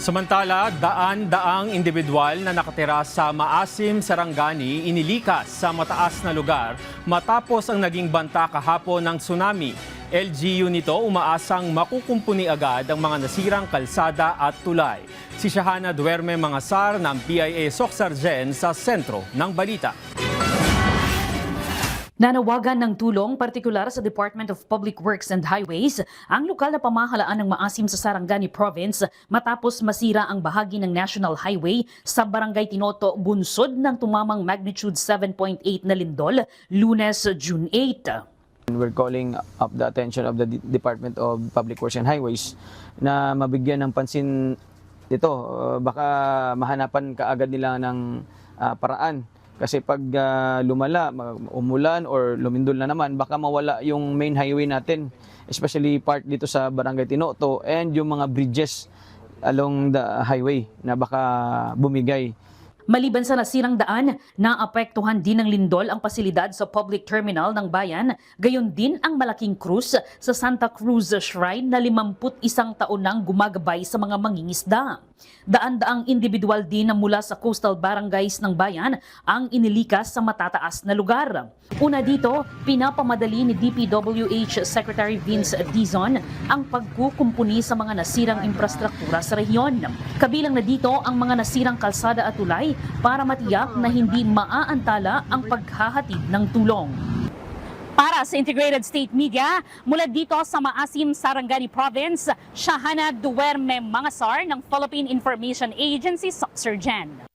Samantala, daan-daang individual na nakatira sa Maasim, Sarangani, inilikas sa mataas na lugar matapos ang naging banta kahapon ng tsunami. LGU nito umaasang makukumpuni agad ang mga nasirang kalsada at tulay. Si Shahana Duerme Mangasar ng PIA Socsargen sa sentro ng balita. Nanawagan ng tulong partikular sa Department of Public Works and Highways ang lokal na pamahalaan ng Maasim sa Sarangani Province matapos masira ang bahagi ng National Highway sa Barangay Tinoto, bunsod ng tumamang magnitude 7.8 na lindol Lunes, June 8. We're calling up the attention of the Department of Public Works and Highways na mabigyan ng pansin dito. Baka mahanapan kaagad nila ng paraan. Kasi pag lumala, umulan or lumindol na naman, baka mawala yung main highway natin. Especially part dito sa Barangay Tinoto and yung mga bridges along the highway na baka bumigay. Maliban sa nasirang daan, naapektuhan din ng lindol ang pasilidad sa public terminal ng bayan, gayon din ang malaking krus sa Santa Cruz Shrine na 51 taon nang gumagabay sa mga mangingisda. Daan-daang individual din na mula sa coastal barangays ng bayan ang inilikas sa matataas na lugar. Una dito, pinapamadali ni DPWH Secretary Vince Dizon ang pagkukumpuni sa mga nasirang infrastruktura sa rehiyon. Kabilang na dito ang mga nasirang kalsada at tulay para matiyak na hindi maaantala ang paghahatid ng tulong. Para sa Integrated State Media, mula dito sa Maasim, Sarangani Province, Shahana Duerme Mangasar ng Philippine Information Agency, Socsargen.